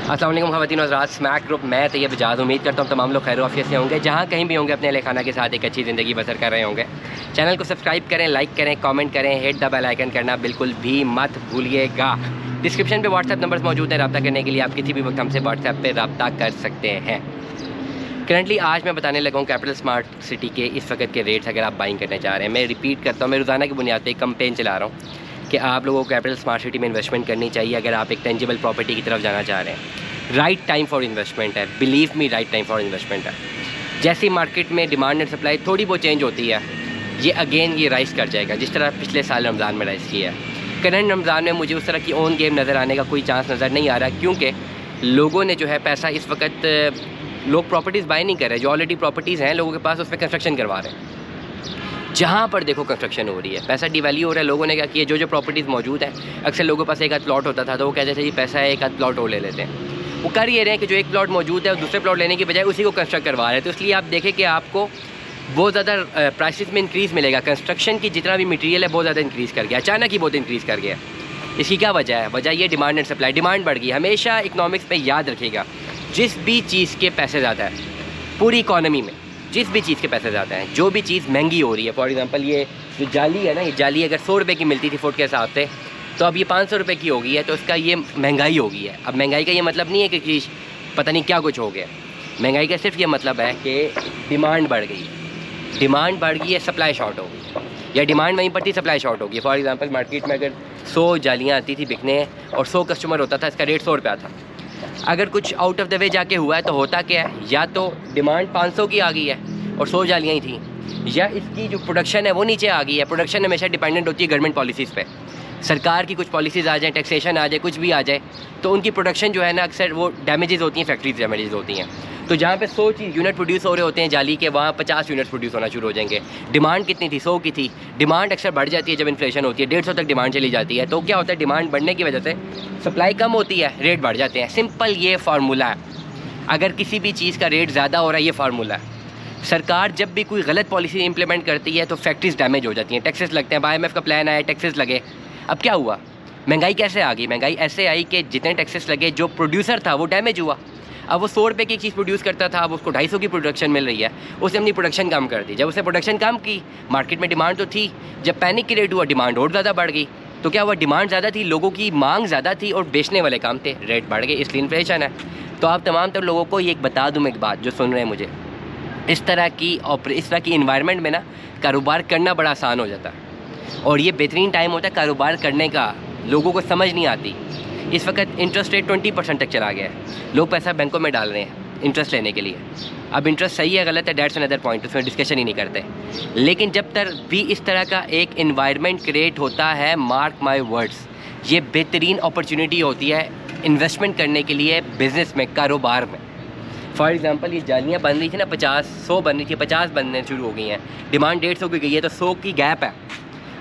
अस्सलाम वालेकुम ख़वातीन और हज़रात, स्मैक ग्रुप मैं तैयब इजाज़। उम्मीद करता हूँ तमाम लोग खैर आफियत से होंगे, जहाँ कहीं भी होंगे अपने अहले खाना के साथ एक अच्छी ज़िंदगी बसर कर रहे होंगे। चैनल को सब्सक्राइब करें, लाइक करें, कमेंट करें, हिट द बेल आइकन करना बिल्कुल भी मत भूलिएगा। डिस्क्रिप्शन पे व्हाट्सएप नंबर्स मौजूद हैं, रब्ता करने के लिए आप किसी भी वक्त हमसे व्हाट्सएप पर रब्ता कर सकते हैं। करंटली आज मैं बताने लगा हूँ कैपिटल स्मार्ट सिटी के इस वक्त के रेट्स अगर आप बाइंग करना चाह रहे हैं। मैं रिपीट करता हूँ, मैं रोज़ाना की बुनियाद पर एक कैंपेन चला रहा हूँ कि आप लोगों को कैपिटल स्मार्ट सिटी में इन्वेस्टमेंट करनी चाहिए अगर आप एक टेंजिबल प्रॉपर्टी की तरफ जाना चाह रहे हैं। राइट टाइम फॉर इन्वेस्टमेंट है, believe me, right time for investment है। जैसी मार्केट में डिमांड एंड सप्लाई थोड़ी बहुत चेंज होती है, ये अगेन ये राइज़ कर जाएगा, जिस तरह पिछले साल रमज़ान में राइज़ किया है। करंट रमज़ान में मुझे उस तरह की ऑन गेम नज़र आने का कोई चांस नज़र नहीं आ रहा, क्योंकि लोगों ने जो है पैसा इस वक्त लोग प्रॉपर्टीज़ बाय नहीं कर रहे। जो ऑलरेडी प्रॉपर्टीज़ हैं लोगों के पास, उस पर कंस्ट्रक्शन करवा रहे हैं। जहाँ पर देखो कंस्ट्रक्शन हो रही है, पैसा डिवैल्यू हो रहा है। लोगों ने क्या किया, जो प्रॉपर्टीज़ मौजूद है, अक्सर लोगों के पास एक आध प्लॉट होता था तो वो कहते थे जी पैसा है, एक आध प्लॉट और ले लेते हैं। वो कर ये रहे हैं कि जो एक प्लॉट मौजूद है और दूसरे प्लॉट लेने की बजाय उसी को कंस्ट्रक्ट करवा रहे हैं। तो इसलिए आप देखें कि आपको बहुत ज़्यादा प्राइसेस में इंक्रीज़ मिलेगा। कंस्ट्रक्शन की जितना भी मटेरियल है बहुत ज़्यादा इंक्रीज़ कर गया, अचानक ही बहुत इंक्रीज़ कर गया। इसकी क्या वजह है? वजह ये डिमांड एंड सप्लाई। डिमांड बढ़ गई। हमेशा इकनॉमिक्स में याद रखिएगा, जिस भी चीज़ के पैसे ज़्यादा है पूरी इकॉनमी में, जिस भी चीज़ के पैसे ज़्यादा हैं, जो भी चीज़ महंगी हो रही है, फॉर एग्जांपल ये जो जाली है ना, ये जाली अगर 100 रुपये की मिलती थी फुट के हिसाब से, तो अब ये 500 रुपये की हो गई है। तो इसका ये महंगाई हो गई है। अब महंगाई का ये मतलब नहीं है कि चीज़ पता नहीं क्या कुछ हो गया। महंगाई का सिर्फ ये मतलब है कि डिमांड बढ़ गई है। डिमांड बढ़ गई है, सप्लाई शॉर्ट हो गई, या डिमांड वहीं पर थी, सप्लाई शॉर्ट हो गई। फॉर एग्जांपल मार्केट में अगर 100 जालियाँ आती थी बिकने और 100 कस्टमर होता था, इसका रेट 100 रुपया था। अगर कुछ आउट ऑफ द वे जाके हुआ है तो होता क्या है, या तो डिमांड 500 की आ गई है और 100 जालियाँ ही थी, या इसकी जो प्रोडक्शन है वो नीचे आ गई है। प्रोडक्शन हमेशा डिपेंडेंट होती है गवर्नमेंट पॉलिसीज़ पे। सरकार की कुछ पॉलिसीज़ आ जाए, टैक्सेशन आ जाए, कुछ भी आ जाए, तो उनकी प्रोडक्शन जो है ना अक्सर वो डैमेजेस होती हैं, फैक्ट्रीज डैमेजेस होती हैं। तो जहाँ पे 100 यूनिट प्रोड्यूस हो रहे होते हैं जाली के, वहाँ 50 यूनिट प्रोड्यूस होना शुरू हो जाएंगे। डिमांड कितनी थी? 100 की थी। डिमांड अक्सर बढ़ जाती है जब इन्फ्लेशन होती है, 150 तक डिमांड चली जाती है। तो क्या होता है, डिमांड बढ़ने की वजह से सप्लाई कम होती है, रेट बढ़ जाते हैं। सिंपल ये फार्मूला है। अगर किसी भी चीज़ का रेट ज़्यादा हो रहा है, ये फार्मूला है। सरकार जब भी कोई गलत पॉलिसी इंप्लीमेंट करती है तो फैक्ट्रीज डैमेज हो जाती हैं, टैक्सेस लगते हैं। IMF का प्लान आया, टैक्सेस लगे। अब क्या हुआ, महंगाई कैसे आ गई? महंगाई ऐसे आई कि जितने टैक्सेस लगे, जो प्रोड्यूसर था वो डैमेज हुआ। अब वो 100 रुपये की एक चीज़ प्रोड्यूस करता था, अब उसको 250 की प्रोडक्शन मिल रही है। उसने अपनी प्रोडक्शन कम कर दी। जब उसने प्रोडक्शन कम की, मार्केट में डिमांड तो थी, जब पैनिक की रेट हुआ, डिमांड और ज़्यादा बढ़ गई। तो क्या हुआ, डिमांड ज़्यादा थी, लोगों की मांग ज़्यादा थी और बेचने वाले काम थे, रेट बढ़ गए, इसलिए इन्फ्लेशन है। तो आप तमाम तो लोगों को ये एक बता दूँ, एक बात जो सुन रहे हैं मुझे, इस तरह की इन्वायरमेंट में ना कारोबार करना बड़ा आसान हो जाता है और ये बेहतरीन टाइम होता है कारोबार करने का। लोगों को समझ नहीं आती। इस वक्त इंटरेस्ट रेट 20% तक चला गया है। लोग पैसा बैंकों में डाल रहे हैं इंटरेस्ट लेने के लिए। अब इंटरेस्ट सही है गलत है, दैट्स अनदर पॉइंट, उसमें डिस्कशन ही नहीं करते। लेकिन जब तक भी इस तरह का एक इन्वायरमेंट क्रिएट होता है, मार्क माई वर्ड्स, ये बेहतरीन अपॉर्चुनिटी होती है इन्वेस्टमेंट करने के लिए, बिज़नेस में, कारोबार में। फॉर एग्जांपल ये जालियाँ बन रही थी ना, 100 बन रही थी, 50 बनने शुरू हो गई हैं। डिमांड 150 की गई है, तो 100 की गैप है।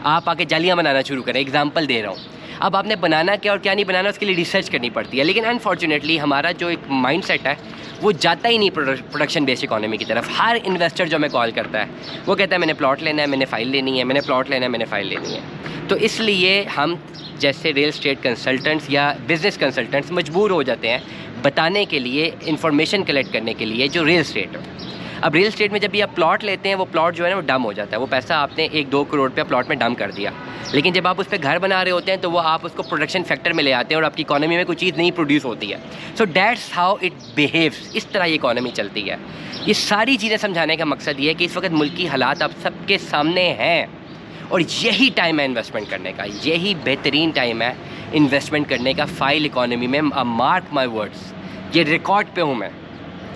आप आके जालियाँ बनाना शुरू करें, एग्जांपल दे रहा हूँ। अब आपने बनाना क्या और क्या नहीं बनाना, उसके लिए रिसर्च करनी पड़ती है। लेकिन अनफॉर्चुनेटली हमारा जो एक माइंडसेट है वो जाता ही नहीं प्रोडक्शन बेस्ड इकोनॉमी की तरफ। हर इन्वेस्टर जो हमें कॉल करता है वो कहता है मैंने प्लॉट लेना है, मैंने फ़ाइल लेनी है, मैंने प्लॉट लेना है, मैंने फ़ाइल लेनी है। तो इसलिए हम जैसे रियल एस्टेट कंसल्टेंट्स या बिज़नेस कंसल्टेंट्स मजबूर हो जाते हैं बताने के लिए, इंफॉर्मेशन कलेक्ट करने के लिए जो रियल एस्टेट है। अब रियल एस्टेट में जब भी आप प्लॉट लेते हैं, वो प्लॉट जो है ना वो डम हो जाता है। वो पैसा आपने 1-2 करोड़ रुपया प्लॉट में डम कर दिया, लेकिन जब आप उस पर घर बना रहे होते हैं तो वो आप उसको प्रोडक्शन फैक्टर में ले आते हैं और आपकी इकोनॉमी में कोई चीज़ नहीं प्रोड्यूस होती है। So that's how it behaves. इस तरह ये इकोनॉमी चलती है। ये सारी चीज़ें समझाने का मकसद ये है कि इस वक्त मुल्क की हालात आप सबके सामने हैं और यही टाइम है इन्वेस्टमेंट करने का, यही बेहतरीन टाइम है इन्वेस्टमेंट करने का फाइल इकोनॉमी में। मार्क माई वर्ड्स, ये रिकॉर्ड पे हूँ मैं।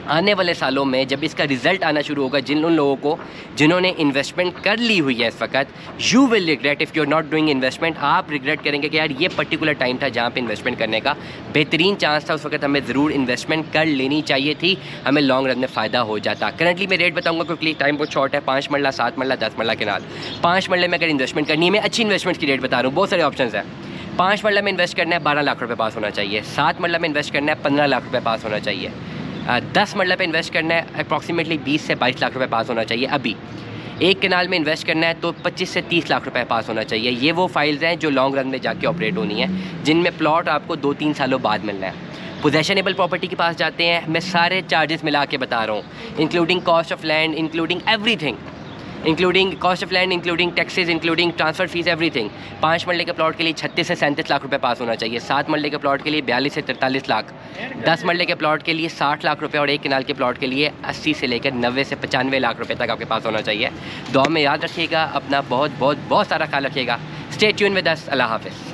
आने वाले सालों में जब इसका रिज़ल्ट आना शुरू होगा, उन लोगों को जिन्होंने इन्वेस्टमेंट कर ली हुई है इस वक्त, you will regret if you are not doing investment. आप रिग्रेट करेंगे कि यार ये पर्टिकुलर टाइम था जहाँ पे इन्वेस्टमेंट करने का बेहतरीन चांस था, उस वक्त हमें ज़रूर इन्वेस्टमेंट कर लेनी चाहिए थी, हमें लॉन्ग रन में फ़ायदा हो जाता। करंटली मैं रेट बताऊँगा क्योंकि टाइम बहुत शॉर्ट है। 5 मरला, 7 मरला, 10 मरला के नाल 5 मरले में अगर इन्वेस्टमेंट करनी है, मैं अच्छी इन्वेस्टमेंट की रेट बता रहा हूँ, बहुत सारे ऑप्शन हैं। 5 मरला में इन्वेस्ट करना है, 12 लाख रुपये पास होना चाहिए। 7 मरला में इन्वेस्ट करना है, 15 लाख रुपये पास होना चाहिए। 10 मरला पे इन्वेस्ट करना है, अप्रॉक्सीमेटली 20 से 22 लाख रुपए पास होना चाहिए। अभी एक कनाल में इन्वेस्ट करना है तो 25 से 30 लाख रुपए पास होना चाहिए। ये वो फाइल्स हैं जो लॉन्ग रन में जाके ऑपरेट होनी है, जिनमें प्लॉट आपको 2-3 सालों बाद मिलना है। पोजेशनेबल प्रॉपर्टी के पास जाते हैं, मैं सारे चार्जेस मिला के बता रहा हूँ, including cost of land, including everything, including cost of land, including taxes, including transfer fees, everything. 5 मरले के प्लॉट के लिए 36 से 37 लाख रुपए पास होना चाहिए। 7 मरले के प्लॉट के लिए 42 से 43 लाख। 10 मरले के प्लॉट के लिए 60 लाख रुपए और 1 कनाल के प्लॉट के लिए 80 से लेकर 90 से 95 लाख रुपए तक आपके पास होना चाहिए। दुआ में याद रखिएगा, अपना बहुत बहुत बहुत सारा ख्याल रखिएगा। Stay tune with us. अल्लाह हाफ़िज़।